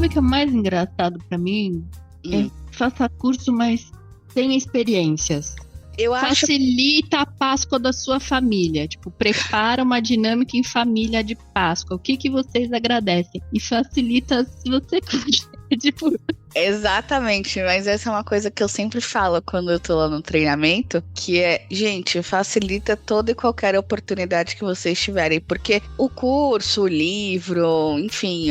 que é o mais engraçado pra mim? É faça curso, mas tem experiências. Eu acho... Facilita a Páscoa da sua família. Tipo, prepara uma dinâmica em família de Páscoa. O que vocês agradecem? E facilita se você tipo... Exatamente, mas essa é uma coisa que eu sempre falo quando eu tô lá no treinamento, que é, gente, facilita toda e qualquer oportunidade que vocês tiverem, porque o curso, o livro, enfim,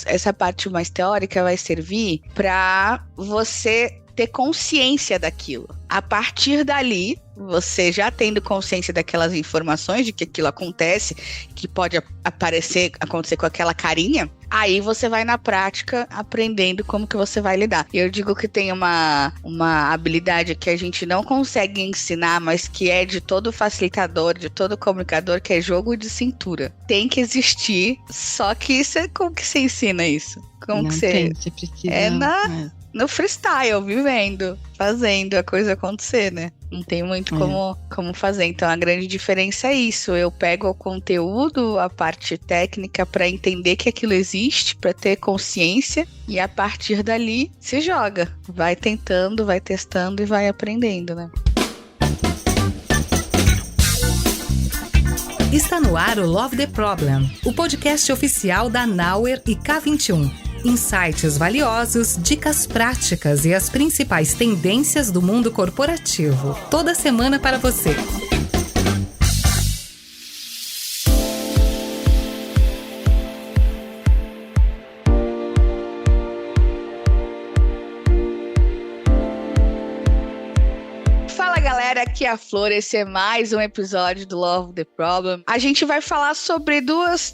essa parte mais teórica vai servir pra você ter consciência daquilo. A partir dali, você já tendo consciência daquelas informações, de que aquilo acontece, que pode acontecer com aquela carinha, aí você vai na prática aprendendo como que você vai lidar. E eu digo que tem uma habilidade que a gente não consegue ensinar, mas que é de todo facilitador, de todo comunicador, que é jogo de cintura. Tem que existir, só que como que você ensina isso? Como não que tem, você precisa... no freestyle, vivendo, fazendo a coisa acontecer, né? Não tem muito como fazer. Então, a grande diferença é isso. Eu pego o conteúdo, a parte técnica, para entender que aquilo existe, para ter consciência, e a partir dali se joga. Vai tentando, vai testando e vai aprendendo, né? Está no ar o Love the Problem, o podcast oficial da Nauer e K21. Insights valiosos, dicas práticas e as principais tendências do mundo corporativo. Toda semana para você. Aqui é a Flor, esse é mais um episódio do Love the Problem. A gente vai falar sobre dois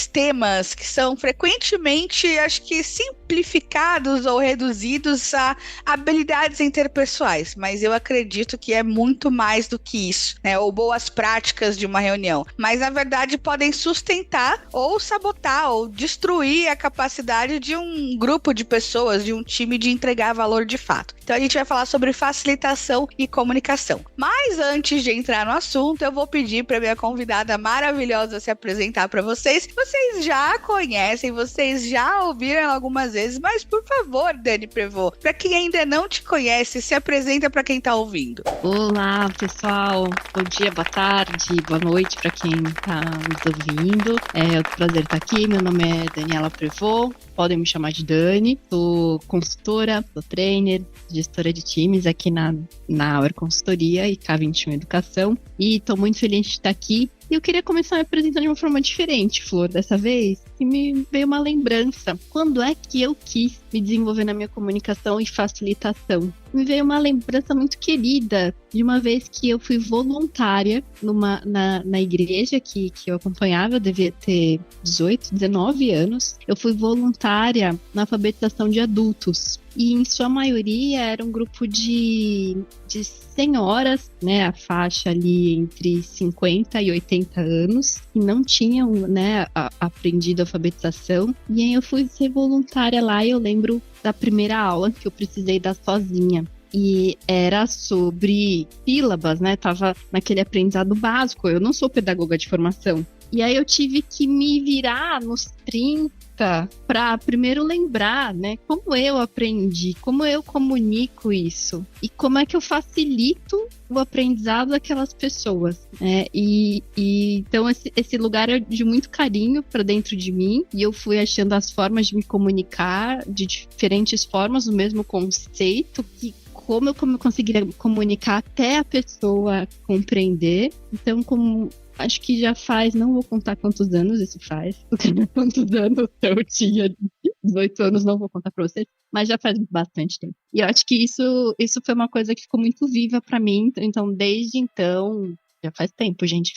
temas que são frequentemente, acho que simplificados ou reduzidos a habilidades interpessoais, mas eu acredito que é muito mais do que isso, né? Ou boas práticas de uma reunião, mas na verdade podem sustentar ou sabotar ou destruir a capacidade de um grupo de pessoas, de um time de entregar valor de fato. Então a gente vai falar sobre facilitação e comunicação. Mas antes de entrar no assunto, eu vou pedir para minha convidada maravilhosa se apresentar para vocês. Vocês já conhecem, vocês já ouviram algumas vezes, mas por favor, Dani Prevot, para quem ainda não te conhece, se apresenta para quem tá ouvindo. Olá, pessoal. Bom dia, boa tarde, boa noite para quem tá nos ouvindo. É um prazer estar aqui. Meu nome é Daniela Prevot. Podem me chamar de Dani. Sou consultora, sou trainer, gestora de times aqui na Auer Consultoria e K21 Educação. E estou muito feliz de estar aqui. E eu queria começar me apresentando de uma forma diferente, Flor, dessa vez. E me veio uma lembrança. Quando é que eu quis me desenvolver na minha comunicação e facilitação? Me veio uma lembrança muito querida de uma vez que eu fui voluntária na igreja que eu acompanhava. Eu devia ter 18, 19 anos. Eu fui voluntária na alfabetização de adultos. E em sua maioria era um grupo de senhoras, né, a faixa ali entre 50 e 80 anos, que não tinham, né, aprendido a alfabetização. E aí eu fui ser voluntária lá e eu lembro da primeira aula que eu precisei dar sozinha. E era sobre sílabas, né? Tava naquele aprendizado básico. Eu não sou pedagoga de formação. E aí eu tive que me virar nos 30 para primeiro lembrar, né? Como eu aprendi, como eu comunico isso e como é que eu facilito o aprendizado daquelas pessoas, né? Então esse lugar é de muito carinho para dentro de mim e eu fui achando as formas de me comunicar de diferentes formas, o mesmo conceito que como eu conseguiria comunicar até a pessoa compreender. Então, acho que já faz, não vou contar quantos anos isso faz, porque quantos anos eu tinha, 18 anos, não vou contar pra vocês, mas já faz bastante tempo. E eu acho que isso foi uma coisa que ficou muito viva pra mim, então desde então, já faz tempo, gente,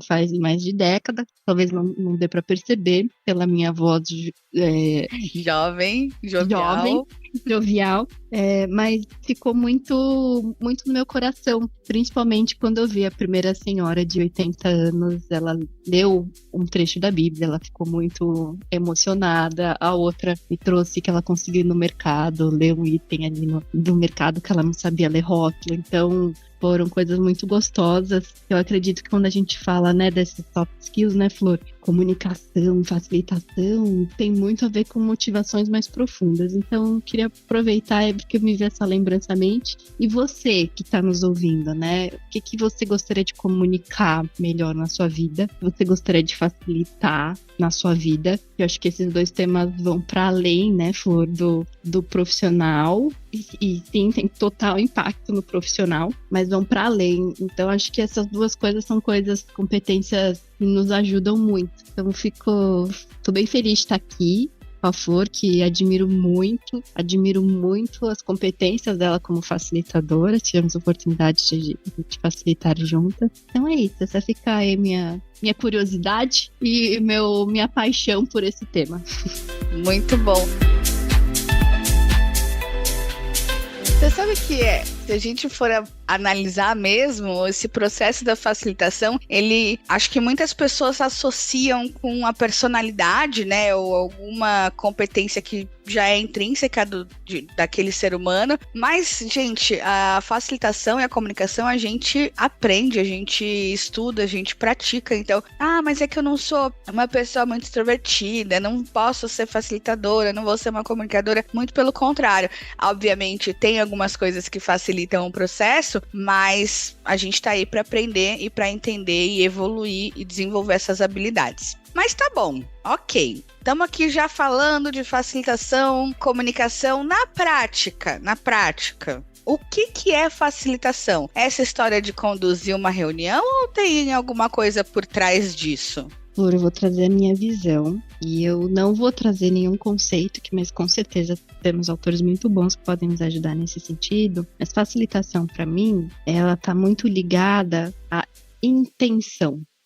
faz mais de década, talvez não dê pra perceber pela minha voz jovem, jovial, mas ficou muito, muito no meu coração, principalmente quando eu vi a primeira senhora de 80 anos, ela leu um trecho da Bíblia, ela ficou muito emocionada, a outra me trouxe que ela conseguiu ir no mercado, ler um item ali do mercado que ela não sabia ler rótulo, então foram coisas muito gostosas. Eu acredito que quando a gente fala fala, né, desses soft skills, né, Flor? Comunicação, facilitação, tem muito a ver com motivações mais profundas. Então, queria aproveitar porque me veio essa lembrança à mente. E você que está nos ouvindo, né? O que você gostaria de comunicar melhor na sua vida? Você gostaria de facilitar na sua vida? Eu acho que esses dois temas vão para além, né, Flor, do profissional. E sim, tem total impacto no profissional, mas vão para além. Então, acho que essas duas coisas são competências que nos ajudam muito. Então, tô bem feliz de estar aqui com a Flor, que admiro muito as competências dela como facilitadora. Tivemos a oportunidade de facilitar juntas. Então é isso, essa fica aí minha curiosidade e minha paixão por esse tema. Muito bom. Você sabe que se a gente for analisar mesmo esse processo da facilitação, acho que muitas pessoas associam com a personalidade, né, ou alguma competência que já é intrínseca daquele ser humano, mas, gente, a facilitação e a comunicação a gente aprende, a gente estuda, a gente pratica. Então, mas é que eu não sou uma pessoa muito extrovertida, não posso ser facilitadora, não vou ser uma comunicadora, muito pelo contrário. Obviamente, tem algumas coisas que facilitam o processo, mas a gente tá aí para aprender e para entender e evoluir e desenvolver essas habilidades. Mas tá bom, ok. Estamos aqui já falando de facilitação, comunicação na prática. O que é facilitação? Essa história de conduzir uma reunião ou tem alguma coisa por trás disso? Flor, eu vou trazer a minha visão e eu não vou trazer nenhum conceito, mas com certeza temos autores muito bons que podem nos ajudar nesse sentido. Mas facilitação, para mim, ela está muito ligada à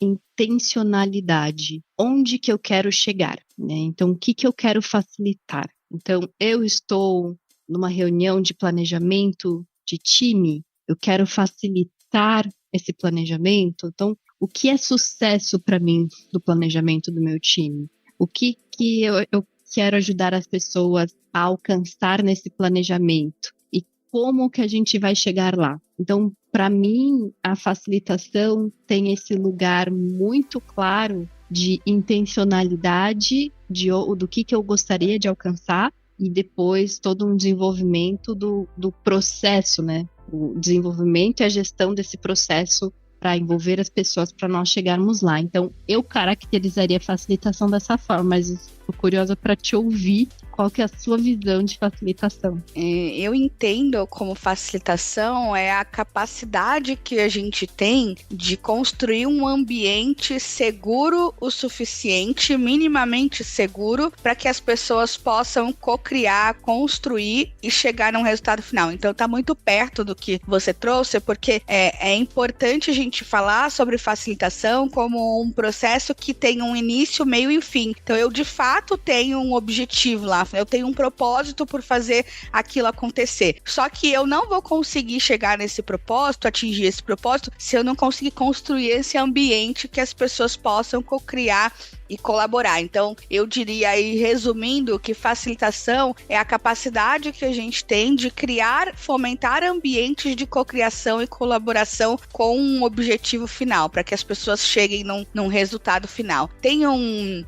intencionalidade. Onde que eu quero chegar, né? Então, o que eu quero facilitar? Então, eu estou numa reunião de planejamento de time, eu quero facilitar esse planejamento. Então, o que é sucesso para mim do planejamento do meu time? O que eu quero ajudar as pessoas a alcançar nesse planejamento? E como que a gente vai chegar lá? Então, para mim, a facilitação tem esse lugar muito claro de intencionalidade, do que eu gostaria de alcançar, e depois todo um desenvolvimento do processo, né? O desenvolvimento e a gestão desse processo para envolver as pessoas para nós chegarmos lá. Então, eu caracterizaria a facilitação dessa forma, mas estou curiosa para te ouvir. Qual que é a sua visão de facilitação? Eu entendo como facilitação é a capacidade que a gente tem de construir um ambiente seguro o suficiente, minimamente seguro, para que as pessoas possam co-criar, construir e chegar num resultado final. Então tá muito perto do que você trouxe, porque é importante a gente falar sobre facilitação como um processo que tem um início, meio e fim. Então eu de fato tenho um objetivo lá, eu tenho um propósito por fazer aquilo acontecer. Só que eu não vou conseguir chegar nesse propósito, atingir esse propósito, se eu não conseguir construir esse ambiente que as pessoas possam co-criar e colaborar. Então, eu diria aí, resumindo, que facilitação é a capacidade que a gente tem de criar, fomentar ambientes de cocriação e colaboração com um objetivo final, para que as pessoas cheguem num resultado final. Tem um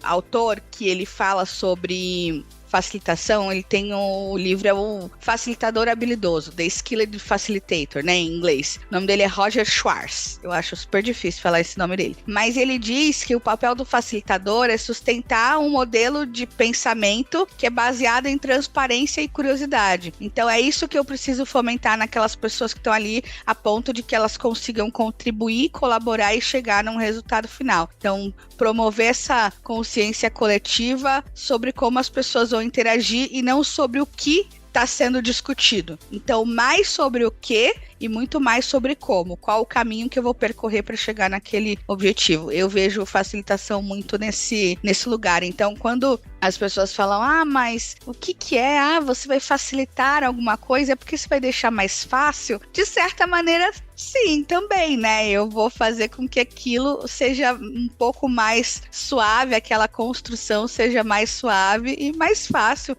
autor que ele fala sobre facilitação, ele tem o livro, é o Facilitador Habilidoso, The Skilled Facilitator, né, em inglês. O nome dele é Roger Schwartz. Eu acho super difícil falar esse nome dele. Mas ele diz que o papel do facilitador é sustentar um modelo de pensamento que é baseado em transparência e curiosidade. Então é isso que eu preciso fomentar naquelas pessoas que estão ali, a ponto de que elas consigam contribuir, colaborar e chegar num resultado final. Então, promover essa consciência coletiva sobre como as pessoas vão interagir e não sobre o que está sendo discutido. Então, mais sobre o que e muito mais sobre como. Qual o caminho que eu vou percorrer para chegar naquele objetivo. Eu vejo facilitação muito nesse lugar. Então, quando as pessoas falam, mas o que é? Você vai facilitar alguma coisa? É porque você vai deixar mais fácil? De certa maneira, Sim, também, né? Eu vou fazer com que aquilo seja um pouco mais suave, aquela construção seja mais suave e mais fácil,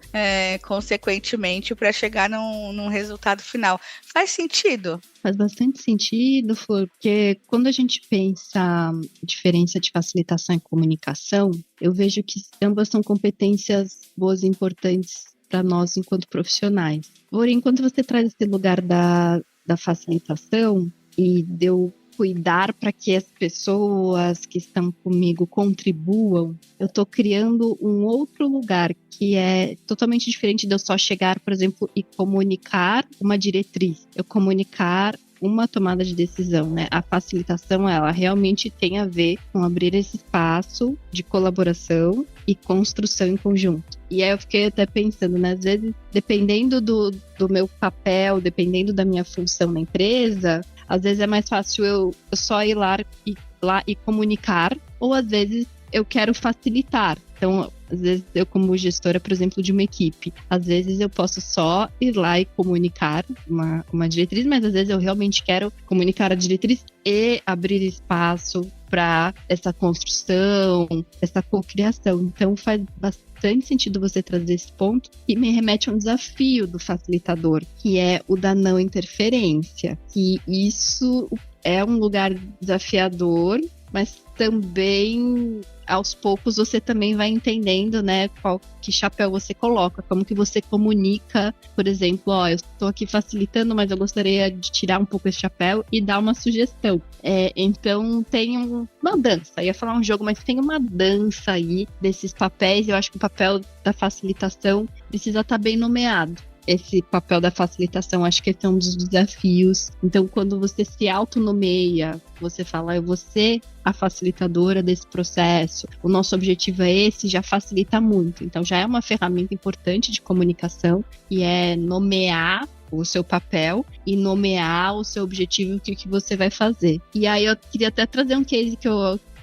consequentemente, para chegar num resultado final. Faz sentido? Faz bastante sentido, Flor, porque quando a gente pensa diferença de facilitação e comunicação, eu vejo que ambas são competências boas e importantes para nós enquanto profissionais. Porém, quando você traz esse lugar da facilitação e de eu cuidar para que as pessoas que estão comigo contribuam, eu estou criando um outro lugar que é totalmente diferente de eu só chegar, por exemplo, e comunicar uma diretriz. Eu comunicar uma tomada de decisão, né? A facilitação, ela realmente tem a ver com abrir esse espaço de colaboração e construção em conjunto. E aí eu fiquei até pensando, né? Às vezes, dependendo do meu papel, dependendo da minha função na empresa, às vezes é mais fácil eu só ir lá e comunicar, ou às vezes eu quero facilitar. Então, às vezes eu como gestora, por exemplo, de uma equipe, às vezes eu posso só ir lá e comunicar uma diretriz, mas às vezes eu realmente quero comunicar a diretriz e abrir espaço para essa construção, essa cocriação. Então faz bastante sentido você trazer esse ponto, e me remete a um desafio do facilitador, que é o da não interferência. E isso é um lugar desafiador, mas também aos poucos você também vai entendendo, né, que chapéu você coloca, como que você comunica, por exemplo, eu estou aqui facilitando, mas eu gostaria de tirar um pouco esse chapéu e dar uma sugestão. Então tem uma dança, ia falar um jogo, mas tem uma dança aí desses papéis. Eu acho que o papel da facilitação precisa estar bem nomeado. Esse papel da facilitação, acho que esse é um dos desafios. Então, quando você se autonomeia, você fala, eu vou ser a facilitadora desse processo, o nosso objetivo é esse, já facilita muito. Então, já é uma ferramenta importante de comunicação, e é nomear o seu papel e nomear o seu objetivo, o que você vai fazer. E aí, eu queria até trazer um case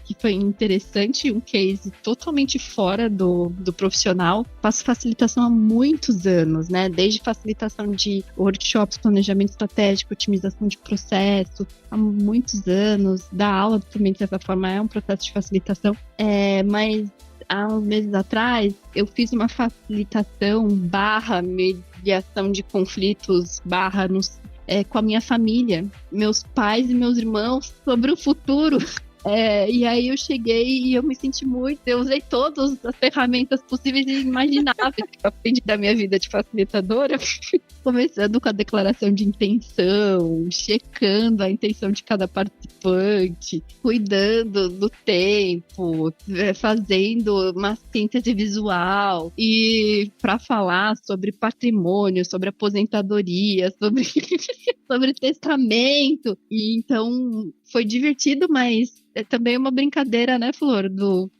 que foi interessante, um case totalmente fora do profissional. Faço facilitação há muitos anos, né? Desde facilitação de workshops, planejamento estratégico, otimização de processo, há muitos anos. Dar aula também, de certa forma, é um processo de facilitação. Mas há uns meses atrás, eu fiz uma facilitação / mediação de conflitos / com a minha família, meus pais e meus irmãos, sobre o futuro. E aí eu cheguei e eu me senti eu usei todas as ferramentas possíveis e imagináveis que eu aprendi da minha vida de facilitadora, começando com a declaração de intenção, checando a intenção de cada participante, cuidando do tempo, fazendo uma síntese visual, e para falar sobre patrimônio, sobre aposentadoria, sobre testamento. E então foi divertido, mas é também uma brincadeira, né, Flor?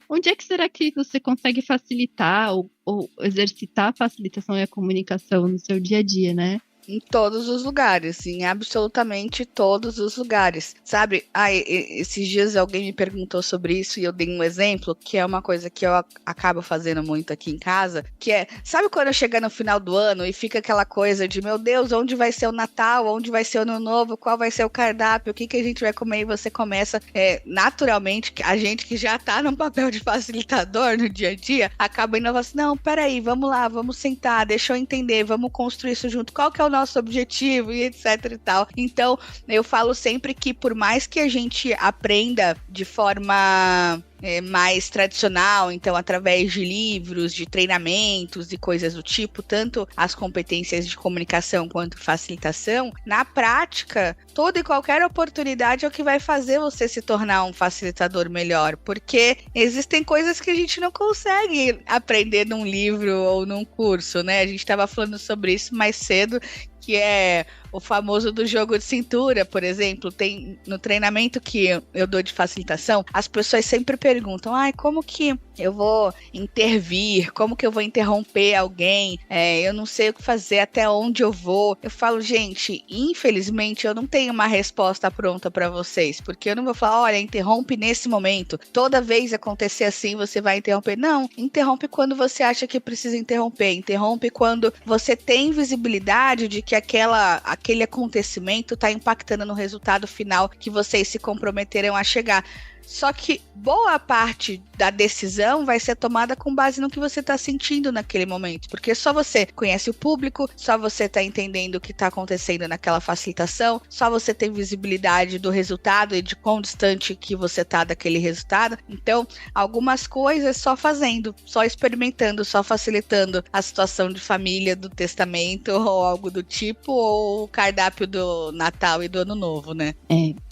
Onde é que será que você consegue facilitar ou exercitar a facilitação e a comunicação no seu dia a dia, né? Em todos os lugares, em absolutamente todos os lugares, sabe? Esses dias alguém me perguntou sobre isso e eu dei um exemplo, que é uma coisa que eu acabo fazendo muito aqui em casa, que é, sabe quando chega no final do ano e fica aquela coisa de, meu Deus, onde vai ser o Natal, onde vai ser o Ano Novo, qual vai ser o cardápio, o que a gente vai comer, e você começa, naturalmente, a gente que já tá num papel de facilitador no dia a dia, acaba indo assim, não, peraí, vamos lá, vamos sentar, deixa eu entender, vamos construir isso junto, qual que é o nosso objetivo e etc e tal. Então, eu falo sempre que por mais que a gente aprenda de forma mais tradicional, então através de livros, de treinamentos e coisas do tipo, tanto as competências de comunicação quanto facilitação, na prática, toda e qualquer oportunidade é o que vai fazer você se tornar um facilitador melhor, porque existem coisas que a gente não consegue aprender num livro ou num curso, né? A gente estava falando sobre isso mais cedo, que é o famoso do jogo de cintura, por exemplo. Tem no treinamento que eu dou de facilitação, as pessoas sempre perguntam, como que eu vou intervir, como que eu vou interromper alguém, eu não sei o que fazer, até onde eu vou. Eu falo, gente, infelizmente eu não tenho uma resposta pronta para vocês, porque eu não vou falar, olha, interrompe nesse momento, toda vez acontecer assim você vai interromper. Não, interrompe quando você acha que precisa interromper, interrompe quando você tem visibilidade de que aquela aquele acontecimento está impactando no resultado final que vocês se comprometeram a chegar. Só que boa parte da decisão vai ser tomada com base no que você está sentindo naquele momento, porque só você conhece o público, só você está entendendo o que está acontecendo naquela facilitação, só você tem visibilidade do resultado e de quão distante que você está daquele resultado. Então, algumas coisas só fazendo, só experimentando, só facilitando a situação de família, do testamento ou algo do tipo, ou o cardápio do Natal e do Ano Novo, né?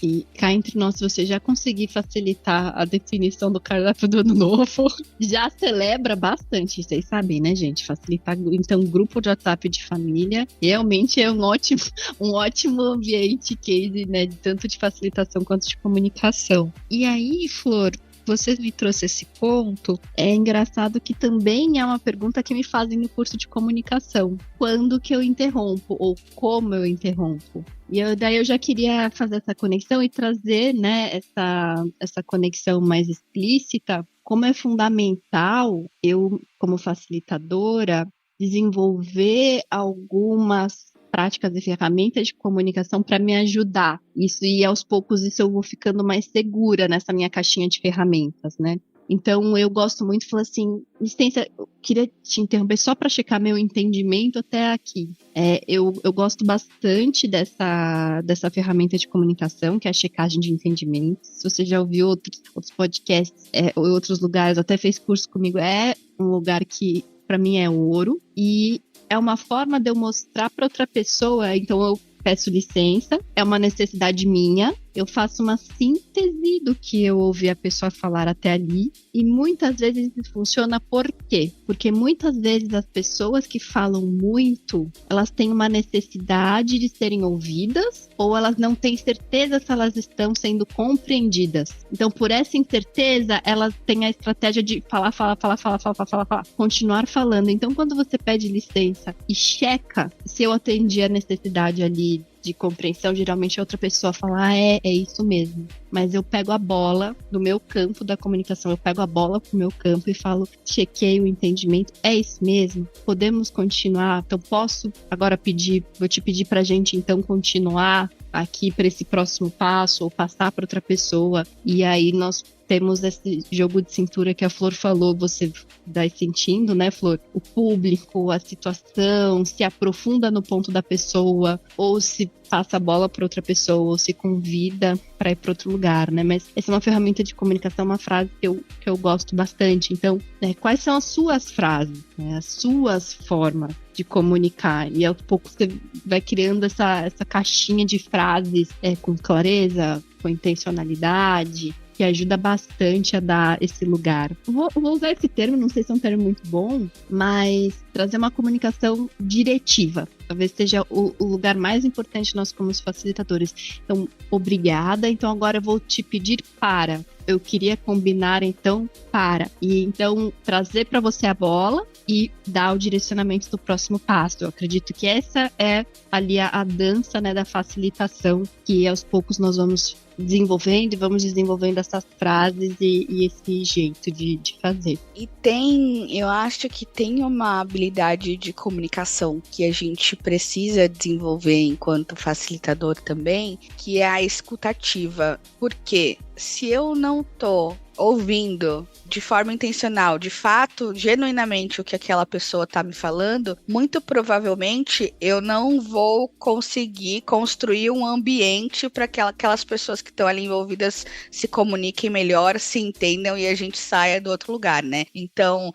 E cá entre nós, se você já conseguir facilitar a definição do cardápio do Ano Novo, já celebra bastante, vocês sabem, né, gente? Facilitar, então, grupo de WhatsApp de família realmente é um ótimo ambiente case, né, tanto de facilitação quanto de comunicação. E aí, Flor, você me trouxe esse ponto, é engraçado que também é uma pergunta que me fazem no curso de comunicação. Quando que eu interrompo ou como eu interrompo? E daí eu já queria fazer essa conexão e trazer, né, essa conexão mais explícita, como é fundamental eu, como facilitadora, desenvolver algumas práticas e ferramentas de comunicação para me ajudar. Isso, e aos poucos isso eu vou ficando mais segura nessa minha caixinha de ferramentas, né? Então eu gosto muito, falei assim, licença, eu queria te interromper só para checar meu entendimento até aqui. Eu gosto bastante dessa ferramenta de comunicação, que é a checagem de entendimento. Se você já ouviu outros podcasts ou em outros lugares, até fez curso comigo, é um lugar que para mim é ouro, e é uma forma de eu mostrar para outra pessoa, então eu peço licença, é uma necessidade minha, eu faço uma síntese do que eu ouvi a pessoa falar até ali, e muitas vezes isso funciona por quê? Porque muitas vezes as pessoas que falam muito, elas têm uma necessidade de serem ouvidas, ou elas não têm certeza se elas estão sendo compreendidas. Então, por essa incerteza, elas têm a estratégia de falar, continuar falando. Então, quando você pede licença e checa se eu atendi a necessidade ali de compreensão, geralmente a outra pessoa fala, é isso mesmo. Mas eu pego a bola do meu campo da comunicação, eu pego a bola pro meu campo e falo, chequei o entendimento, é isso mesmo? Podemos continuar? Então posso agora vou te pedir pra gente então continuar aqui para esse próximo passo, ou passar para outra pessoa, e aí nós temos esse jogo de cintura que a Flor falou, você vai sentindo, né, Flor? O público, a situação, se aprofunda no ponto da pessoa, ou se passa a bola para outra pessoa, ou se convida para ir para outro lugar, né? Mas essa é uma ferramenta de comunicação, uma frase que eu gosto bastante. Então, né, quais são as suas frases, né, as suas formas de comunicar? E aos poucos você vai criando essa caixinha de frases com clareza, com intencionalidade, que ajuda bastante a dar esse lugar. Vou usar esse termo, não sei se é um termo muito bom, mas trazer uma comunicação diretiva. Talvez seja o lugar mais importante nós como facilitadores. Então, obrigada. Então, agora eu vou te pedir para. Eu queria combinar, então, para. E, então, trazer para você a bola e dar o direcionamento do próximo passo. Eu acredito que essa é ali a dança, né, da facilitação, que aos poucos nós vamos desenvolvendo essas frases e esse jeito de fazer. E eu acho que tem uma habilidade de comunicação que a gente precisa desenvolver enquanto facilitador também, que é a escutativa. Porque se eu não tô ouvindo de forma intencional, de fato, genuinamente o que aquela pessoa tá me falando, muito provavelmente eu não vou conseguir construir um ambiente para que aquelas pessoas que estão ali envolvidas se comuniquem melhor, se entendam e a gente saia do outro lugar, né? Então,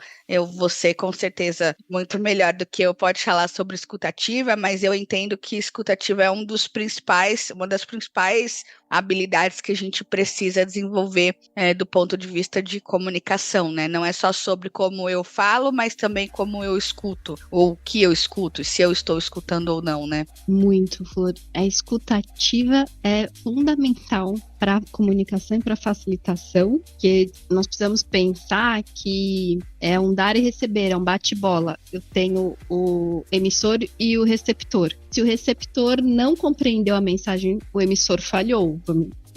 você com certeza muito melhor do que eu pode falar sobre escutativa, mas eu entendo que escutativa é uma das principais habilidades que a gente precisa desenvolver do ponto de vista de comunicação, né? Não é só sobre como eu falo, mas também como eu escuto, ou o que eu escuto, e se eu estou escutando ou não, né? Muito, Flor. A escutativa é fundamental para a comunicação e para a facilitação, que nós precisamos pensar que é um dar e receber, é um bate-bola. Eu tenho o emissor e o receptor. Se o receptor não compreendeu a mensagem, o emissor falhou.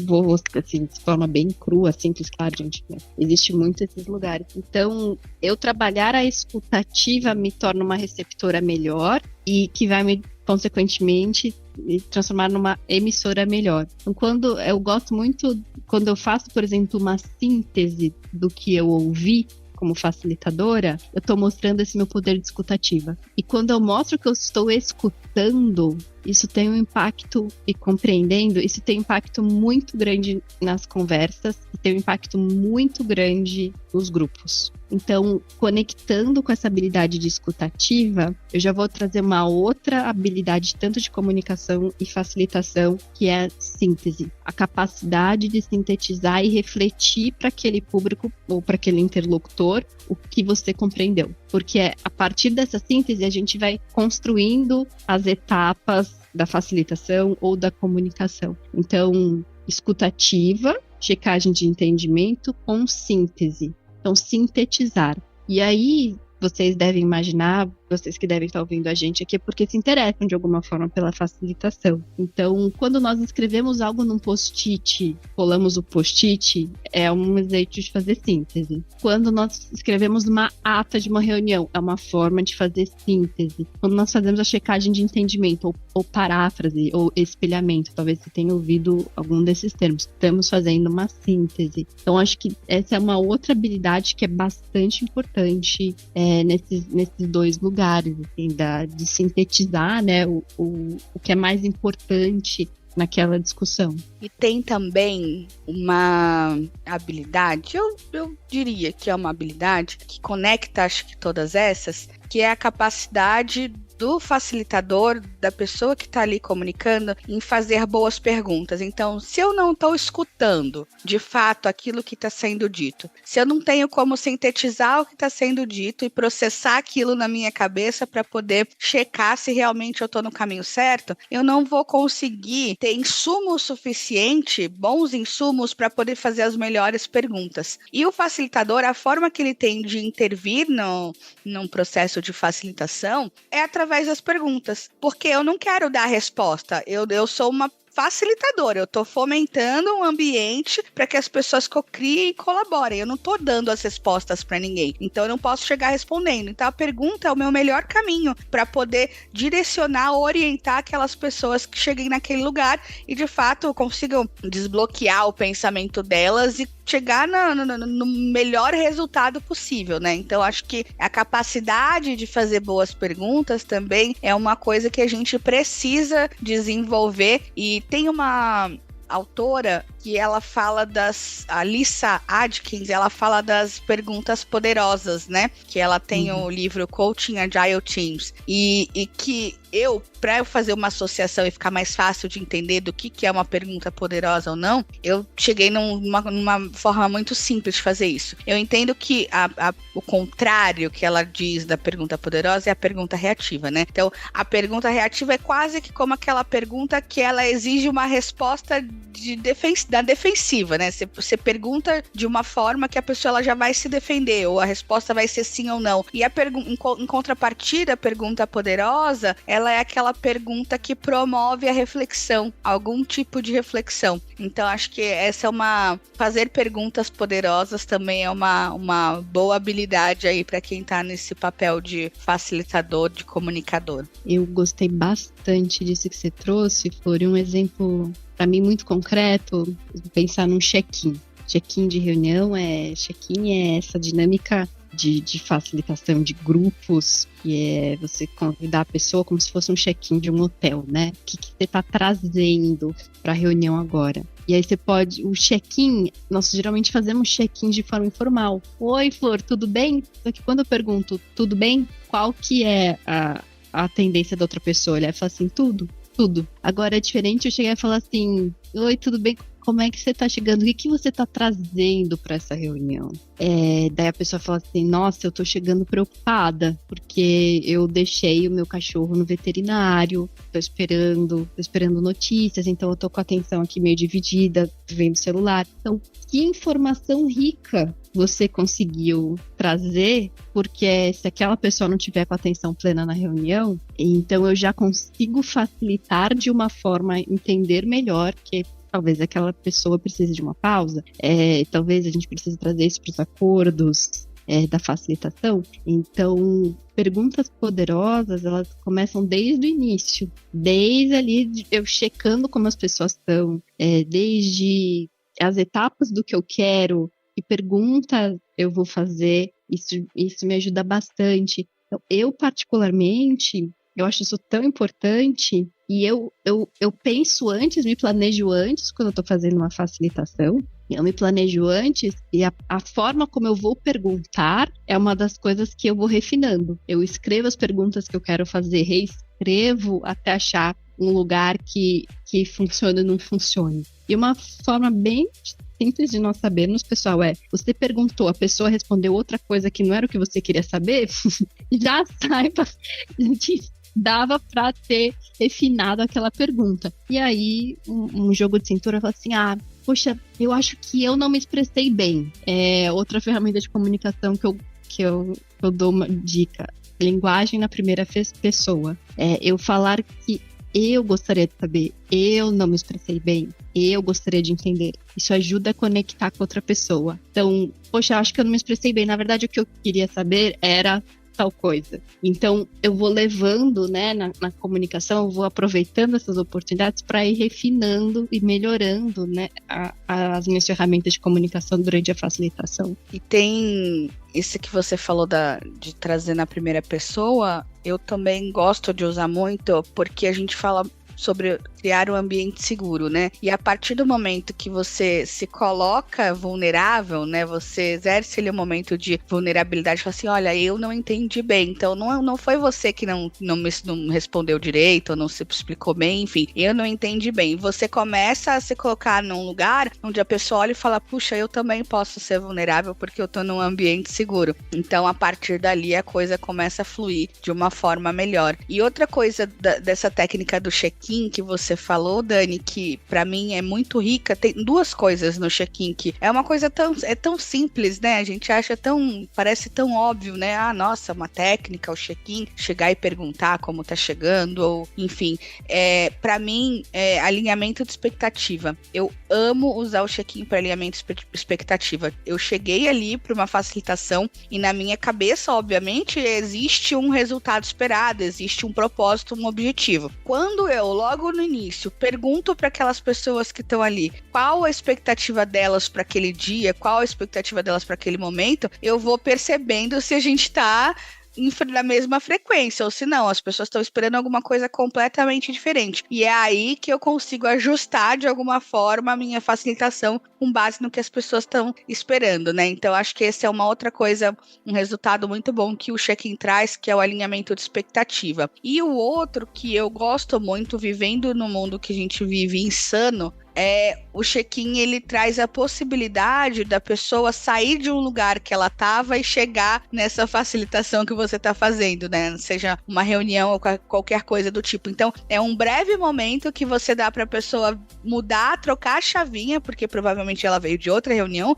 Vou assim, de forma bem crua, simples, claro, gente, né? Existe muito esses lugares. Então, eu trabalhar a escutativa me torna uma receptora melhor e que vai me, consequentemente, me transformar numa emissora melhor. Então, quando eu gosto muito, quando eu faço, por exemplo, uma síntese do que eu ouvi como facilitadora, eu estou mostrando esse meu poder de escutativa. E quando eu mostro que eu estou escutando, isso tem um impacto, e compreendendo, isso tem um impacto muito grande nas conversas, e tem um impacto muito grande nos grupos. Então, conectando com essa habilidade de escutativa, eu já vou trazer uma outra habilidade, tanto de comunicação e facilitação, que é a síntese. A capacidade de sintetizar e refletir para aquele público ou para aquele interlocutor o que você compreendeu. Porque a partir dessa síntese, a gente vai construindo as etapas da facilitação ou da comunicação. Então, escutativa, checagem de entendimento com síntese. Então, sintetizar. E aí, vocês devem imaginar, vocês que devem estar ouvindo a gente aqui, é porque se interessam de alguma forma pela facilitação. Então, quando nós escrevemos algo num post-it, colamos o post-it, é um jeito de fazer síntese. Quando nós escrevemos uma ata de uma reunião, é uma forma de fazer síntese. Quando nós fazemos a checagem de entendimento, ou paráfrase, ou espelhamento, talvez você tenha ouvido algum desses termos, estamos fazendo uma síntese. Então, acho que essa é uma outra habilidade que é bastante importante nesses dois lugares, assim, de sintetizar, né, o que é mais importante naquela discussão. E tem também uma habilidade, eu diria que é uma habilidade que conecta, acho que todas essas, que é a capacidade do facilitador, da pessoa que está ali comunicando, em fazer boas perguntas. Então, se eu não estou escutando, de fato, aquilo que está sendo dito, se eu não tenho como sintetizar o que está sendo dito e processar aquilo na minha cabeça para poder checar se realmente eu estou no caminho certo, eu não vou conseguir ter insumo suficiente, bons insumos, para poder fazer as melhores perguntas. E o facilitador, a forma que ele tem de intervir num processo de facilitação é através das perguntas, porque eu não quero dar a resposta, eu sou uma facilitadora, eu estou fomentando um ambiente para que as pessoas cocriem e colaborem, eu não estou dando as respostas para ninguém, então eu não posso chegar respondendo, então a pergunta é o meu melhor caminho para poder direcionar, orientar aquelas pessoas que cheguem naquele lugar e de fato consigam desbloquear o pensamento delas e chegar no melhor resultado possível, né? Então, acho que a capacidade de fazer boas perguntas também é uma coisa que a gente precisa desenvolver. E tem uma autora que ela fala a Lisa Adkins, ela fala das perguntas poderosas, né? Que ela tem o livro Coaching Agile Teams. E que para eu fazer uma associação e ficar mais fácil de entender do que é uma pergunta poderosa ou não, eu cheguei numa forma muito simples de fazer isso. Eu entendo que o contrário que ela diz da pergunta poderosa é a pergunta reativa, né? Então, a pergunta reativa é quase que como aquela pergunta que ela exige uma resposta da defensiva, né? Você pergunta de uma forma que a pessoa ela já vai se defender, ou a resposta vai ser sim ou não. E em contrapartida, a pergunta poderosa, ela é aquela pergunta que promove a reflexão, algum tipo de reflexão. Então, acho que fazer perguntas poderosas também é uma boa habilidade aí para quem tá nesse papel de facilitador, de comunicador. Eu gostei bastante disso que você trouxe, Flor, um exemplo para mim muito concreto, pensar num check-in. Check-in de reunião check-in é essa dinâmica de facilitação de grupos, que é você convidar a pessoa como se fosse um check-in de um hotel, né? O que você está trazendo para a reunião agora? E aí o check-in, nós geralmente fazemos check-in de forma informal. Oi, Flor, tudo bem? Só que quando eu pergunto, tudo bem? Qual que é a tendência da outra pessoa? Ela fala assim, tudo. Agora é diferente eu chegar e falar assim, oi, tudo bem? Como é que você tá chegando? O que você tá trazendo para essa reunião? Daí a pessoa fala assim, nossa, eu tô chegando preocupada, porque eu deixei o meu cachorro no veterinário, tô esperando notícias, então eu tô com a atenção aqui meio dividida, vendo o celular. Então, que informação rica você conseguiu trazer, porque se aquela pessoa não tiver com a atenção plena na reunião, então eu já consigo facilitar de uma forma, entender melhor que talvez aquela pessoa precise de uma pausa, talvez a gente precise trazer isso para os acordos, da facilitação. Então, perguntas poderosas, elas começam desde o início, desde ali eu checando como as pessoas estão, desde as etapas do que eu quero, que pergunta eu vou fazer, isso me ajuda bastante. Então, eu particularmente, eu acho isso tão importante, e eu penso antes, me planejo antes quando eu estou fazendo uma facilitação. Eu me planejo antes e a forma como eu vou perguntar é uma das coisas que eu vou refinando. Eu escrevo as perguntas que eu quero fazer, reescrevo até achar um lugar que funcione ou não funcione. E uma forma bem simples de nós sabermos, pessoal, você perguntou, a pessoa respondeu outra coisa que não era o que você queria saber, já saiba que dava para ter refinado aquela pergunta. E aí, um jogo de cintura fala assim, poxa, eu acho que eu não me expressei bem. Outra ferramenta de comunicação que eu dou uma dica. Linguagem na primeira pessoa. Eu falar que eu gostaria de saber, eu não me expressei bem, eu gostaria de entender. Isso ajuda a conectar com outra pessoa. Então, poxa, acho que eu não me expressei bem. Na verdade, o que eu queria saber era tal coisa. Então, eu vou levando, né, na comunicação, eu vou aproveitando essas oportunidades para ir refinando e melhorando, né, as minhas ferramentas de comunicação durante a facilitação. E tem isso que você falou de trazer na primeira pessoa, eu também gosto de usar muito, porque a gente fala sobre criar um ambiente seguro, né? E a partir do momento que você se coloca vulnerável, né? Você exerce ali um momento de vulnerabilidade, fala assim, olha, eu não entendi bem, então não foi você que não respondeu direito, ou não se explicou bem, enfim, eu não entendi bem. Você começa a se colocar num lugar onde a pessoa olha e fala, puxa, eu também posso ser vulnerável porque eu tô num ambiente seguro. Então, a partir dali, a coisa começa a fluir de uma forma melhor. E outra coisa dessa técnica do check-in que você falou, Dani, que pra mim é muito rica, tem duas coisas no check-in que é uma coisa tão simples, né? A gente acha parece tão óbvio, né? Nossa, uma técnica, o check-in, chegar e perguntar como tá chegando, ou enfim, pra mim, alinhamento de expectativa. Eu amo usar o check-in para alinhamento de expectativa. Eu cheguei ali para uma facilitação e na minha cabeça, obviamente, existe um resultado esperado, existe um propósito, um objetivo. Quando eu logo no início, pergunto para aquelas pessoas que estão ali qual a expectativa delas para aquele dia, qual a expectativa delas para aquele momento, eu vou percebendo se a gente está na mesma frequência, ou se não, as pessoas estão esperando alguma coisa completamente diferente. E é aí que eu consigo ajustar de alguma forma a minha facilitação com base no que as pessoas estão esperando, né? Então, acho que esse é uma outra coisa, um resultado muito bom que o check-in traz, que é o alinhamento de expectativa. E o outro que eu gosto muito, vivendo no mundo que a gente vive insano, o check-in, ele traz a possibilidade da pessoa sair de um lugar que ela estava e chegar nessa facilitação que você está fazendo, né? Seja uma reunião ou qualquer coisa do tipo. Então, é um breve momento que você dá para a pessoa mudar, trocar a chavinha, porque provavelmente ela veio de outra reunião,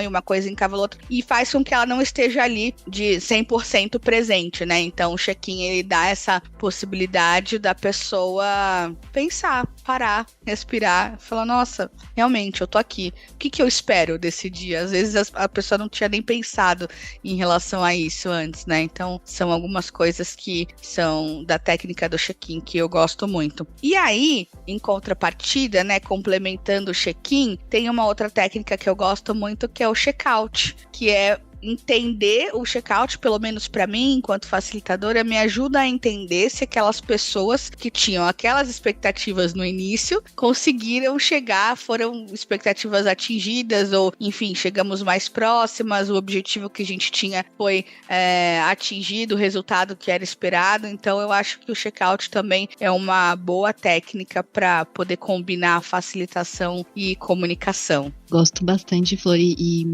e uma coisa encavou outra, e faz com que ela não esteja ali de 100% presente, né? Então, o check-in, ele dá essa possibilidade da pessoa pensar, parar, respirar, falar, nossa, realmente, eu tô aqui. O que eu espero desse dia? Às vezes a pessoa não tinha nem pensado em relação a isso antes, né? Então, são algumas coisas que são da técnica do check-in que eu gosto muito. E aí, em contrapartida, né, complementando o check-in, tem uma outra técnica que eu gosto muito, que é o check-out, que é entender o check-out, pelo menos para mim, enquanto facilitadora, me ajuda a entender se aquelas pessoas que tinham aquelas expectativas no início conseguiram chegar, foram expectativas atingidas, ou, enfim, chegamos mais próximas, o objetivo que a gente tinha foi atingido, o resultado que era esperado. Então, eu acho que o check-out também é uma boa técnica para poder combinar facilitação e comunicação. Gosto bastante, Flor, e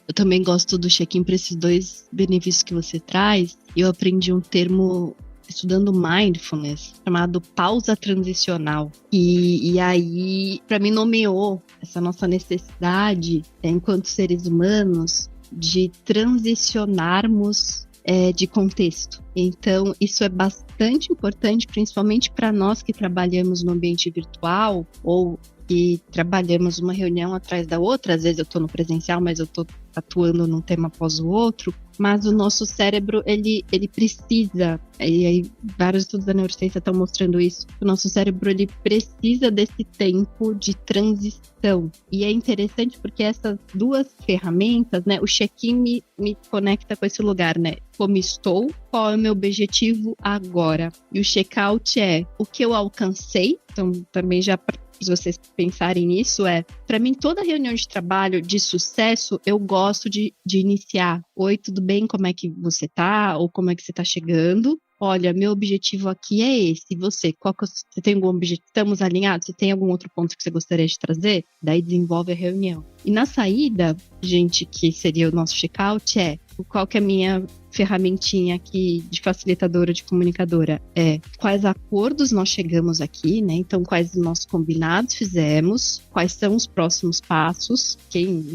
eu também gosto do check-in para esses dois benefícios que você traz. Eu aprendi um termo estudando mindfulness chamado pausa transicional. E aí, para mim, nomeou essa nossa necessidade, enquanto seres humanos, de transicionarmos de contexto. Então, isso é bastante importante, principalmente para nós que trabalhamos no ambiente virtual ou que trabalhamos uma reunião atrás da outra, às vezes eu estou no presencial, mas eu estou atuando num tema após o outro, mas o nosso cérebro, ele precisa, e aí vários estudos da neurociência estão mostrando isso, o nosso cérebro, ele precisa desse tempo de transição. E é interessante porque essas duas ferramentas, né, o check-in me conecta com esse lugar, né, como estou, qual é o meu objetivo agora. E o check-out é o que eu alcancei, então também já... se vocês pensarem nisso, para mim, toda reunião de trabalho de sucesso, eu gosto de iniciar. Oi, tudo bem? Como é que você tá? Ou como é que você tá chegando? Olha, meu objetivo aqui é esse. E você? Você tem algum objetivo? Estamos alinhados? Você tem algum outro ponto que você gostaria de trazer? Daí desenvolve a reunião. E na saída, gente, que seria o nosso check-out, qual que é a minha ferramentinha aqui de facilitadora, de comunicadora? Quais acordos nós chegamos aqui, né? Então, quais os nossos combinados fizemos, quais são os próximos passos,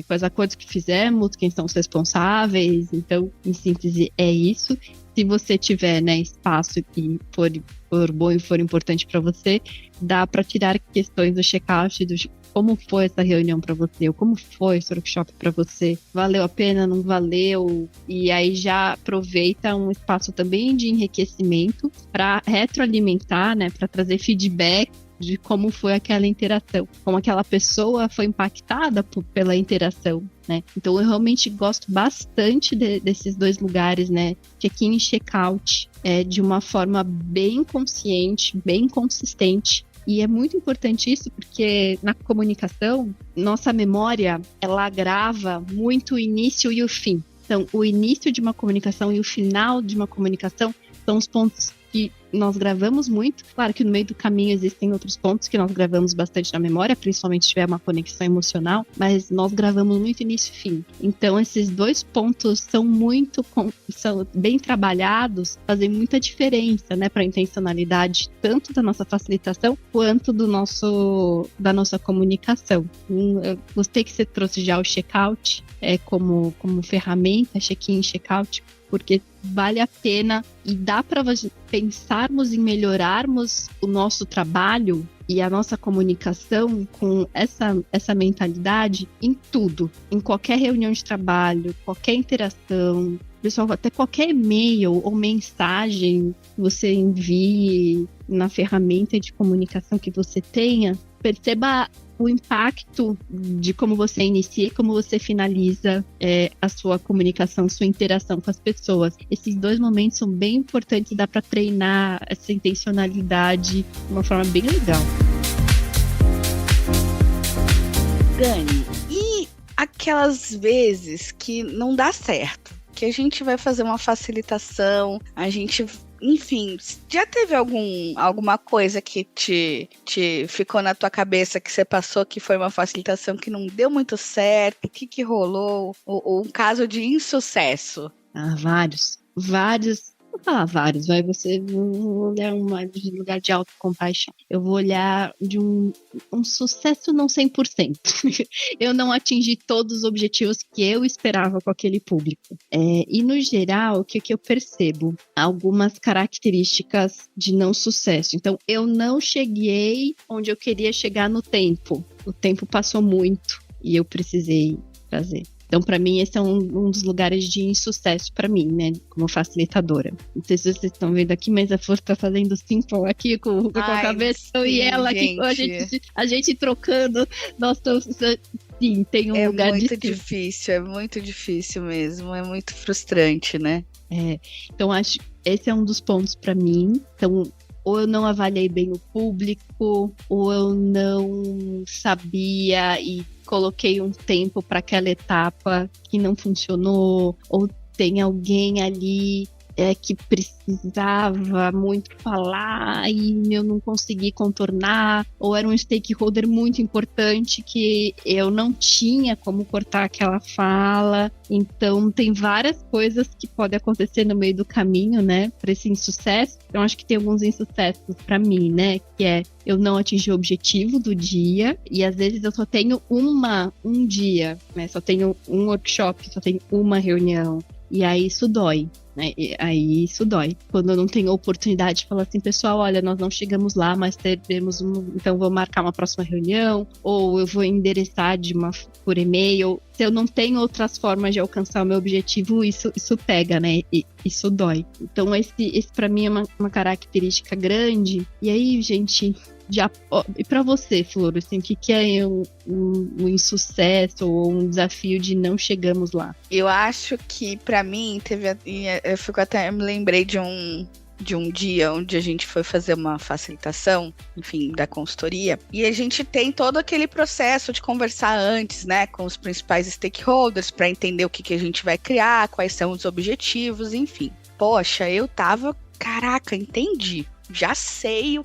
quais acordos que fizemos, quem são os responsáveis. Então, em síntese, é isso. Se você tiver, né, espaço e for bom e for importante para você, dá para tirar questões do check-out, como foi essa reunião para você, ou como foi esse workshop para você, valeu a pena, não valeu, e aí já aproveita um espaço também de enriquecimento para retroalimentar, né, para trazer feedback de como foi aquela interação, como aquela pessoa foi impactada pela interação, né? Então eu realmente gosto bastante desses dois lugares, né? Check-in e check-out, de uma forma bem consciente, bem consistente. E é muito importante isso porque na comunicação, nossa memória, ela grava muito o início e o fim. Então, o início de uma comunicação e o final de uma comunicação são os pontos que nós gravamos muito. Claro que no meio do caminho existem outros pontos que nós gravamos bastante na memória, principalmente se tiver uma conexão emocional, mas nós gravamos muito início e fim. Então, esses dois pontos são bem trabalhados, fazem muita diferença, né, para a intencionalidade, tanto da nossa facilitação, quanto da nossa comunicação. Eu gostei que você trouxe já o check-out como ferramenta, check-in e check-out, porque vale a pena e dá para pensarmos em melhorarmos o nosso trabalho e a nossa comunicação com essa mentalidade em tudo, em qualquer reunião de trabalho, qualquer interação, pessoal, até qualquer e-mail ou mensagem que você envie na ferramenta de comunicação que você tenha, perceba o impacto de como você inicia e como você finaliza a sua comunicação, sua interação com as pessoas. Esses dois momentos são bem importantes, dá para treinar essa intencionalidade de uma forma bem legal. Dani, e aquelas vezes que não dá certo? Que a gente vai fazer uma facilitação, a gente... Enfim, já teve alguma coisa que te ficou na tua cabeça que você passou que foi uma facilitação que não deu muito certo? O que rolou? Ou um caso de insucesso? Vários. Vou falar vários, vou olhar de lugar de autocompaixão. Eu vou olhar de um sucesso não 100%. Eu não atingi todos os objetivos que eu esperava com aquele público. E no geral, o que eu percebo? Algumas características de não sucesso. Então, eu não cheguei onde eu queria chegar no tempo. O tempo passou muito e eu precisei fazer. Então, para mim, esse é um dos lugares de insucesso para mim, né? Como facilitadora. Não sei se vocês estão vendo aqui, mas a Flor tá fazendo simple aqui com a cabeça. Sim, e ela aqui, a gente trocando. Nossa, sim, tem um lugar de... É muito difícil mesmo. É muito frustrante, né? Então, acho que esse é um dos pontos para mim. Então, ou eu não avaliei bem o público, ou eu não sabia e coloquei um tempo para aquela etapa que não funcionou, ou tem alguém ali que precisava muito falar e eu não consegui contornar, ou era um stakeholder muito importante que eu não tinha como cortar aquela fala. Então, tem várias coisas que podem acontecer no meio do caminho, né, para esse insucesso. Então, acho que tem alguns insucessos para mim, né, que é eu não atingir o objetivo do dia e às vezes eu só tenho um dia, né, só tenho um workshop, só tenho uma reunião. E aí isso dói. né? E aí isso dói. Quando eu não tenho oportunidade de falar assim, pessoal, olha, nós não chegamos lá, mas teremos então vou marcar uma próxima reunião, ou eu vou endereçar por e-mail. Se eu não tenho outras formas de alcançar o meu objetivo, isso pega, né? E isso dói. Então esse para mim é uma característica grande. E aí, gente, e para você, Flor, assim, o que é um insucesso ou um desafio de não chegamos lá? Eu acho que para mim eu me lembrei de um dia onde a gente foi fazer uma facilitação, enfim, da consultoria, e a gente tem todo aquele processo de conversar antes, né, com os principais stakeholders para entender o que a gente vai criar, quais são os objetivos, enfim. Poxa, eu tava, caraca, entendi. Já sei o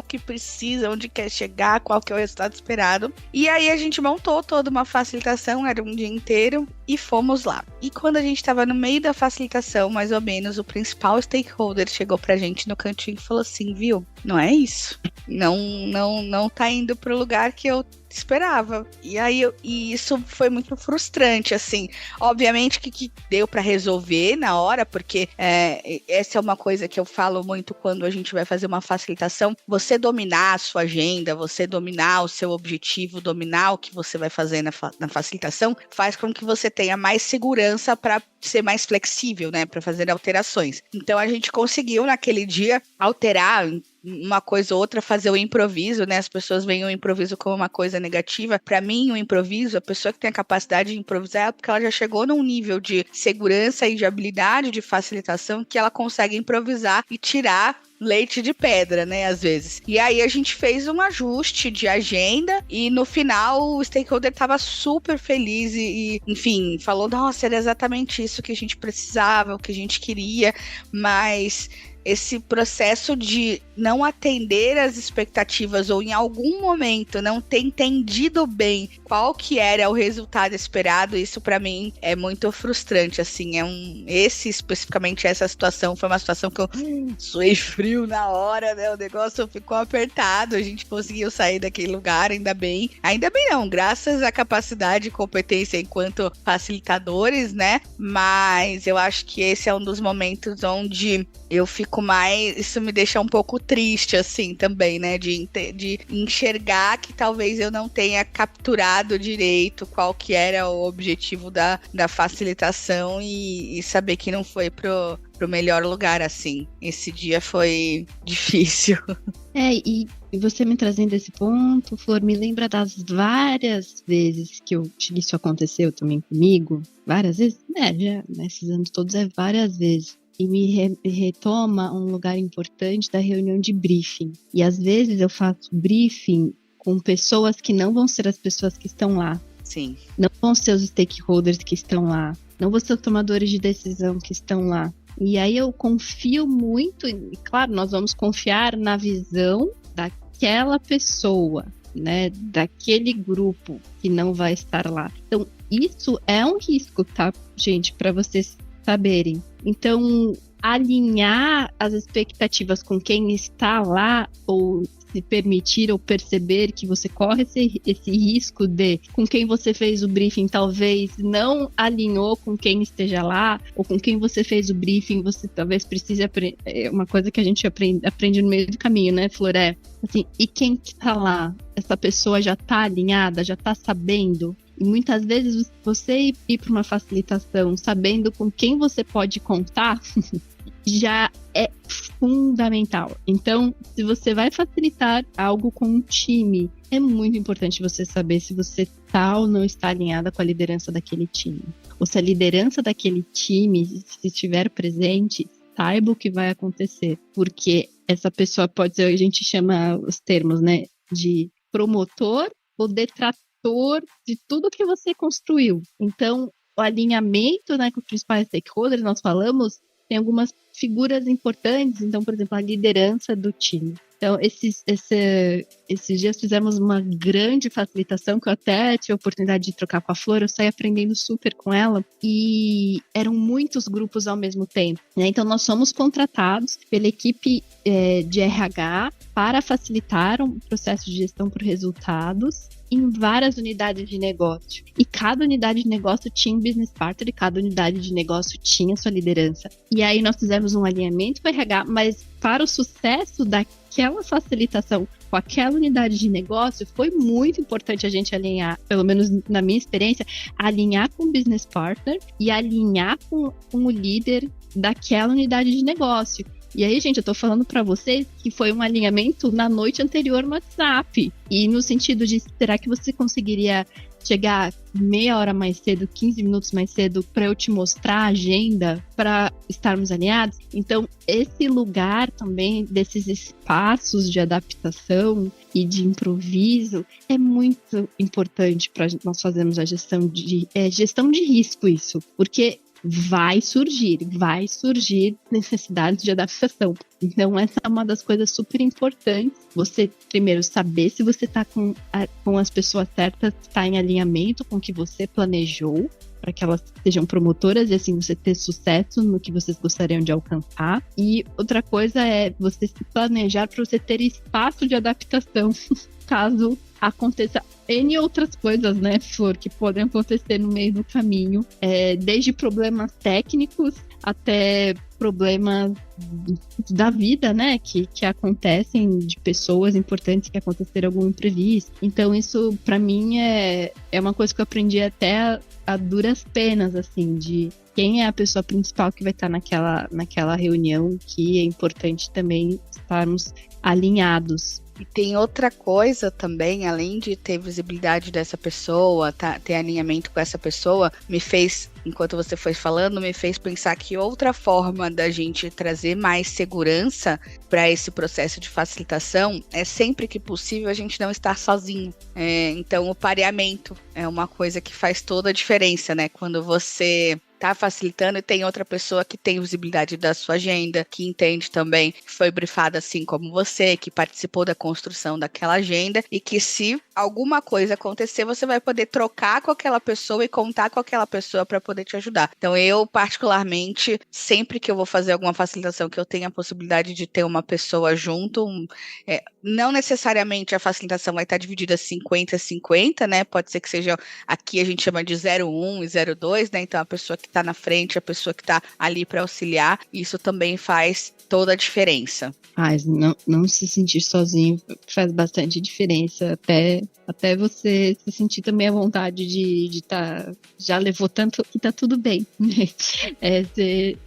que precisa, onde quer chegar, qual que é o resultado esperado. E aí a gente montou toda uma facilitação, era um dia inteiro, e fomos lá. E quando a gente estava no meio da facilitação, mais ou menos, o principal stakeholder chegou pra gente no cantinho e falou assim, viu, não é isso. Não tá indo pro lugar que eu esperava. E isso foi muito frustrante, assim. Obviamente que deu para resolver na hora, porque essa é uma coisa que eu falo muito quando a gente vai fazer uma facilitação. Você dominar a sua agenda, você dominar o seu objetivo, dominar o que você vai fazer na facilitação, faz com que você tenha mais segurança para ser mais flexível, né, para fazer alterações. Então a gente conseguiu naquele dia alterar uma coisa ou outra, fazer o improviso, né? As pessoas veem o improviso como uma coisa negativa. Para mim, o improviso, a pessoa que tem a capacidade de improvisar é porque ela já chegou num nível de segurança e de habilidade de facilitação que ela consegue improvisar e tirar leite de pedra, né, às vezes. E aí a gente fez um ajuste de agenda e no final o stakeholder estava super feliz e, enfim, falou, nossa, era exatamente isso que a gente precisava, o que a gente queria, mas esse processo de não atender as expectativas ou em algum momento não ter entendido bem qual que era o resultado esperado, isso para mim é muito frustrante, assim, especificamente essa situação foi uma situação que eu suei frio na hora, né, o negócio ficou apertado, a gente conseguiu sair daquele lugar, ainda bem não, graças à capacidade e competência enquanto facilitadores, né, mas eu acho que esse é um dos momentos onde eu fico mais, isso me deixa um pouco triste, assim, também, né, de enxergar que talvez eu não tenha capturado direito qual que era o objetivo da facilitação e saber que não foi pro melhor lugar, assim. Esse dia foi difícil. E você me trazendo esse ponto, Flor, me lembra das várias vezes que isso aconteceu também comigo, várias vezes, já nesses anos todos várias vezes. E me retoma um lugar importante da reunião de briefing. E às vezes eu faço briefing com pessoas que não vão ser as pessoas que estão lá. Sim. Não vão ser os stakeholders que estão lá. Não vão ser os tomadores de decisão que estão lá. E aí eu confio muito, e claro, nós vamos confiar na visão daquela pessoa, né? Daquele grupo que não vai estar lá. Então, isso é um risco, tá, gente? Para vocês saberem. Então, alinhar as expectativas com quem está lá, ou se permitir ou perceber que você corre esse risco de, com quem você fez o briefing, talvez não alinhou com quem esteja lá, ou com quem você fez o briefing, você talvez precise aprender. É uma coisa que a gente aprende no meio do caminho, né, Flor? Assim, e quem está lá? Essa pessoa já está alinhada, já está sabendo? E muitas vezes você ir para uma facilitação sabendo com quem você pode contar já é fundamental. Então, se você vai facilitar algo com um time, é muito importante você saber se você está ou não está alinhada com a liderança daquele time. Ou se a liderança daquele time, se estiver presente, saiba o que vai acontecer. Porque essa pessoa pode ser, a gente chama os termos, né, de promotor ou detrator de tudo que você construiu. Então, o alinhamento, né, com os principais stakeholders, nós falamos, tem algumas figuras importantes. Então, por exemplo, a liderança do time. Então, esses dias fizemos uma grande facilitação, que eu até tive a oportunidade de trocar com a Flor, eu saí aprendendo super com ela, e eram muitos grupos ao mesmo tempo, né? Então, nós somos contratados pela equipe de RH para facilitar um processo de gestão por resultados, em várias unidades de negócio. E cada unidade de negócio tinha um business partner e cada unidade de negócio tinha sua liderança. E aí nós fizemos um alinhamento com o RH, mas para o sucesso daquela facilitação com aquela unidade de negócio, foi muito importante a gente alinhar, pelo menos na minha experiência, alinhar com o business partner e alinhar com o líder daquela unidade de negócio. E aí, gente, eu tô falando pra vocês que foi um alinhamento na noite anterior no WhatsApp. E no sentido de, será que você conseguiria chegar meia hora mais cedo, 15 minutos mais cedo, para eu te mostrar a agenda, para estarmos alinhados? Então, esse lugar também, desses espaços de adaptação e de improviso, é muito importante para nós fazermos a gestão de risco, isso. Porque vai surgir necessidades de adaptação. Então, essa é uma das coisas super importantes. Você, primeiro, saber se você está com as pessoas certas, está em alinhamento com o que você planejou, para que elas sejam promotoras e assim você ter sucesso no que vocês gostariam de alcançar. E outra coisa é você se planejar para você ter espaço de adaptação, caso aconteça N outras coisas, né, Flor, que podem acontecer no meio do caminho, desde problemas técnicos até problemas da vida, né, que acontecem, de pessoas importantes que aconteceram algum imprevisto. Então isso, para mim, é uma coisa que eu aprendi até a duras penas, assim, de quem é a pessoa principal que vai estar naquela reunião, que é importante também estarmos alinhados. E tem outra coisa também, além de ter visibilidade dessa pessoa, ter alinhamento com essa pessoa, enquanto você foi falando, me fez pensar que outra forma da gente trazer mais segurança para esse processo de facilitação é sempre que possível a gente não estar sozinho. Então, o pareamento é uma coisa que faz toda a diferença, né? Quando você tá facilitando e tem outra pessoa que tem visibilidade da sua agenda, que entende também, que foi brifada assim como você, que participou da construção daquela agenda e que se alguma coisa acontecer, você vai poder trocar com aquela pessoa e contar com aquela pessoa para poder te ajudar. Então eu, particularmente, sempre que eu vou fazer alguma facilitação que eu tenha a possibilidade de ter uma pessoa junto, não necessariamente a facilitação vai estar dividida 50-50, né? Pode ser que seja, aqui a gente chama de 01 e 02, né? Então a pessoa que está na frente, a pessoa que está ali para auxiliar, isso também faz toda a diferença. Não se sentir sozinho faz bastante diferença, até você se sentir também à vontade de estar, já levou tanto que tá tudo bem, né? Você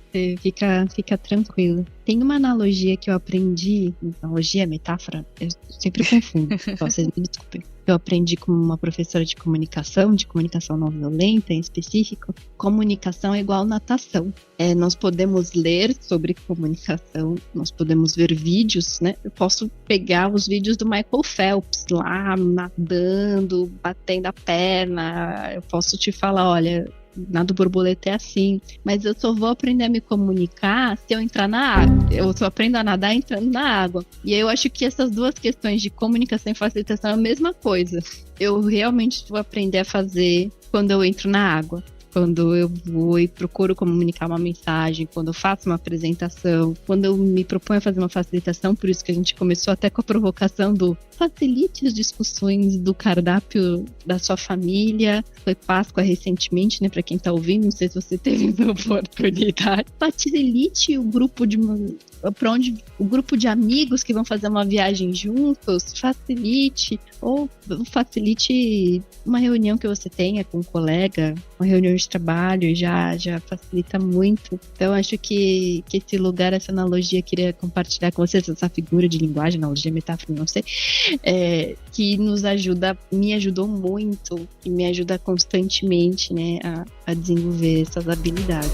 fica tranquilo. Tem uma analogia que eu aprendi, metáfora, eu sempre confundo, vocês me desculpem. Eu aprendi com uma professora de comunicação não violenta em específico. Comunicação é igual natação. Nós podemos ler sobre comunicação, nós podemos ver vídeos, né? Eu posso pegar os vídeos do Michael Phelps lá, nadando, batendo a perna. Eu posso te falar, olha, nado borboleta é assim, mas eu só vou aprender a me comunicar se eu entrar na água. Eu só aprendo a nadar entrando na água. E eu acho que essas duas questões de comunicação e facilitação é a mesma coisa. Eu realmente vou aprender a fazer quando eu entro na água. Quando eu vou e procuro comunicar uma mensagem, quando eu faço uma apresentação, quando eu me proponho a fazer uma facilitação, por isso que a gente começou até com a provocação do facilite as discussõões do cardápio da sua família. Foi Páscoa recentemente, né, para quem tá ouvindo, não sei se você teve essa oportunidade. Facilite o grupo o grupo de amigos que vão fazer uma viagem juntos, facilite uma reunião que você tenha com um colega, uma reunião de trabalho, já facilita muito. Então, acho que esse lugar, essa analogia, queria compartilhar com vocês, essa figura de linguagem, analogia, metáfora, não sei, que me ajudou muito e me ajuda constantemente, né, a desenvolver essas habilidades.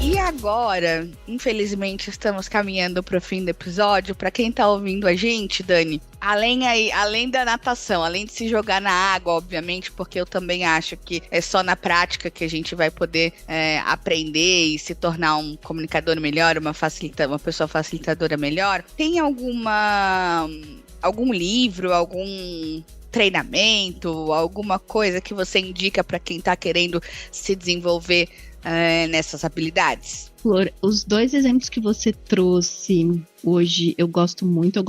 E agora, infelizmente, estamos caminhando para o fim do episódio. Para quem está ouvindo a gente, Dani, além da natação, além de se jogar na água, obviamente, porque eu também acho que é só na prática que a gente vai poder aprender e se tornar um comunicador melhor, uma pessoa facilitadora melhor. Tem algum livro, algum treinamento, alguma coisa que você indica para quem está querendo se desenvolver nessas habilidades? Flor, os 2 exemplos que você trouxe hoje, eu gosto muito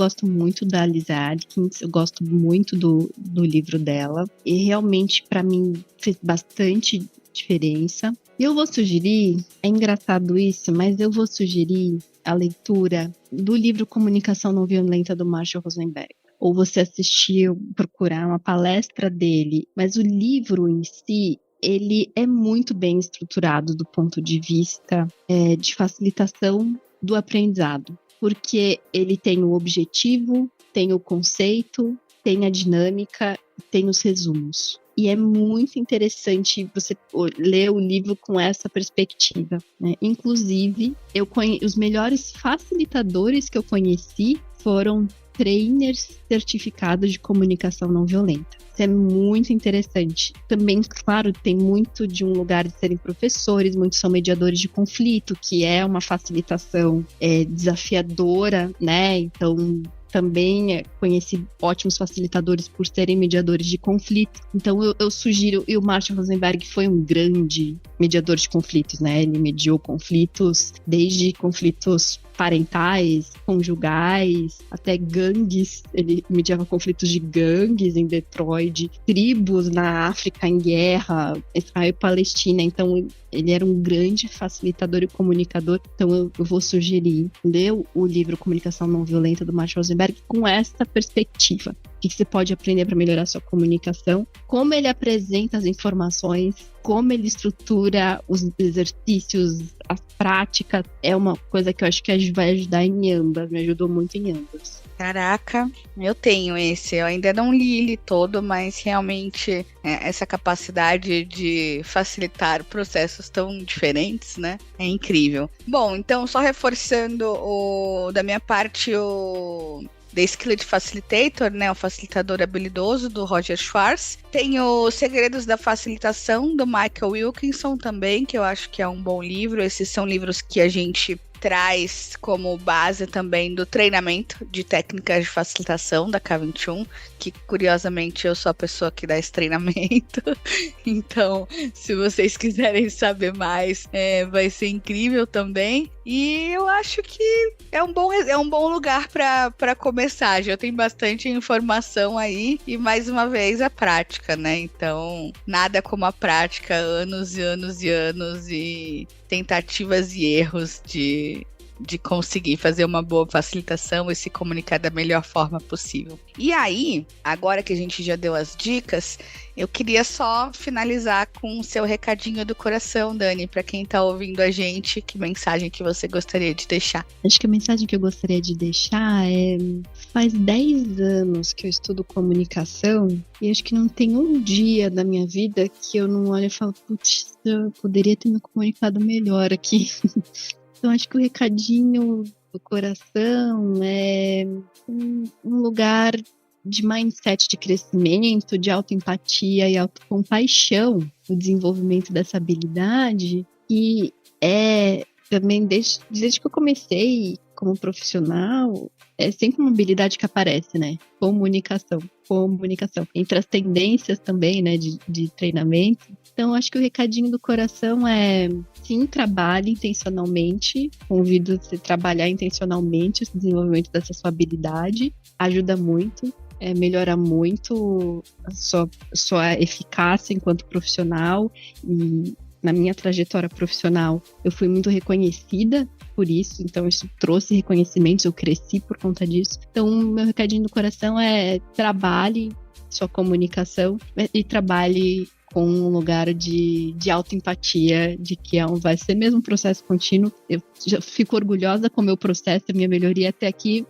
da Alice Atkins, eu gosto muito do livro dela, e realmente para mim fez bastante diferença. Eu vou sugerir, é engraçado isso, mas eu vou sugerir a leitura do livro Comunicação Não Violenta do Marshall Rosenberg. Ou você assistir, procurar uma palestra dele, mas o livro em si, ele é muito bem estruturado do ponto de vista de facilitação do aprendizado, porque ele tem o objetivo, tem o conceito, tem a dinâmica, tem os resumos. E é muito interessante você ler o livro com essa perspectiva, né? Inclusive, os melhores facilitadores que eu conheci foram trainers certificados de comunicação não violenta. Isso é muito interessante. Também, claro, tem muito de um lugar de serem professores, muitos são mediadores de conflito, que é uma facilitação desafiadora, né? Então, também conheci ótimos facilitadores por serem mediadores de conflito. Então, eu sugiro, e o Marshall Rosenberg foi um grande mediador de conflitos, né? Ele mediou conflitos, desde conflitos parentais, conjugais, até gangues. Ele mediava conflitos de gangues em Detroit, tribos na África em guerra, Israel e Palestina. Então, ele era um grande facilitador e comunicador. Então, eu vou sugerir ler o livro Comunicação Não Violenta, do Marshall Rosenberg, com essa perspectiva. O que você pode aprender para melhorar a sua comunicação, como ele apresenta as informações, como ele estrutura os exercícios, as práticas. É uma coisa que eu acho que vai ajudar em ambas, me ajudou muito em ambas. Caraca, eu tenho esse, eu ainda não li ele todo, mas realmente essa capacidade de facilitar processos tão diferentes, né, é incrível. Bom, então só reforçando da minha parte o The Skilled Facilitator, né, o facilitador habilidoso do Roger Schwartz. Tem os Segredos da Facilitação do Michael Wilkinson também, que eu acho que é um bom livro. Esses são livros que a gente traz como base também do treinamento de técnicas de facilitação da K21, que curiosamente eu sou a pessoa que dá esse treinamento. Então, se vocês quiserem saber mais, vai ser incrível também. E eu acho que é um bom lugar para começar. Já tem bastante informação aí e, mais uma vez, a prática, né? Então, nada como a prática, anos e anos e anos e tentativas e erros de conseguir fazer uma boa facilitação e se comunicar da melhor forma possível. E aí, agora que a gente já deu as dicas, eu queria só finalizar com o seu recadinho do coração, Dani, para quem está ouvindo a gente, que mensagem que você gostaria de deixar? Acho que a mensagem que eu gostaria de deixar é: faz 10 anos que eu estudo comunicação e acho que não tem um dia da minha vida que eu não olho e falo, putz, eu poderia ter me comunicado melhor aqui. Então, acho que o recadinho do coração é um lugar de mindset de crescimento, de autoempatia e autocompaixão no desenvolvimento dessa habilidade. E também, desde que eu comecei como profissional, é sempre uma habilidade que aparece, né? Comunicação. Entre as tendências também, né, de treinamento. Então, acho que o recadinho do coração é: sim, trabalhe intencionalmente. Convido você a trabalhar intencionalmente o desenvolvimento dessa sua habilidade. Ajuda muito, melhora muito a sua eficácia enquanto profissional. E na minha trajetória profissional, eu fui muito reconhecida por isso, então isso trouxe reconhecimentos, eu cresci por conta disso. Então, meu recadinho do coração é: trabalhe sua comunicação e trabalhe com um lugar de autoempatia, de que vai ser mesmo um processo contínuo. Eu já fico orgulhosa com o meu processo, a minha melhoria até aqui,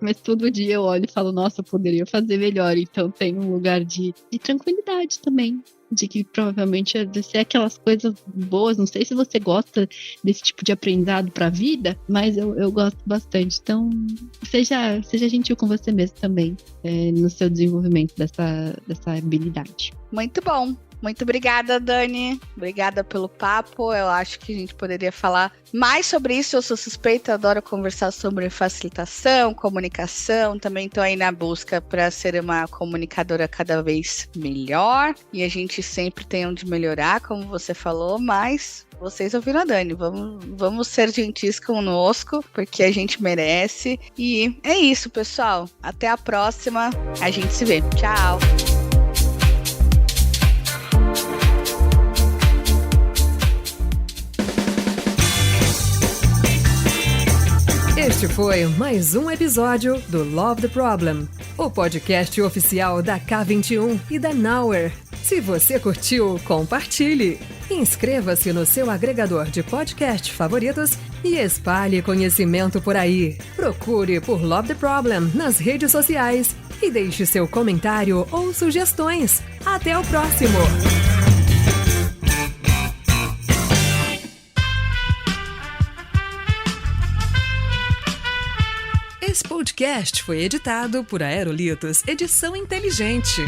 mas todo dia eu olho e falo, nossa, eu poderia fazer melhor. Então tem um lugar de tranquilidade também, de que provavelmente vai ser aquelas coisas boas. Não sei se você gosta desse tipo de aprendizado para a vida, mas eu gosto bastante. Então, seja gentil com você mesmo também, no seu desenvolvimento dessa habilidade. Muito bom. Muito obrigada, Dani. Obrigada pelo papo. Eu acho que a gente poderia falar mais sobre isso. Eu sou suspeita, adoro conversar sobre facilitação, comunicação. Também estou aí na busca para ser uma comunicadora cada vez melhor. E a gente sempre tem onde melhorar, como você falou, mas vocês ouviram a Dani. Vamos ser gentis conosco, porque a gente merece. E é isso, pessoal. Até a próxima. A gente se vê. Tchau. Este foi mais um episódio do Love the Problem, o podcast oficial da K21 e da Nowhere. Se você curtiu, compartilhe. Inscreva-se no seu agregador de podcast favoritos e espalhe conhecimento por aí. Procure por Love the Problem nas redes sociais e deixe seu comentário ou sugestões. Até o próximo! Esse podcast foi editado por Aerolitos Edição Inteligente.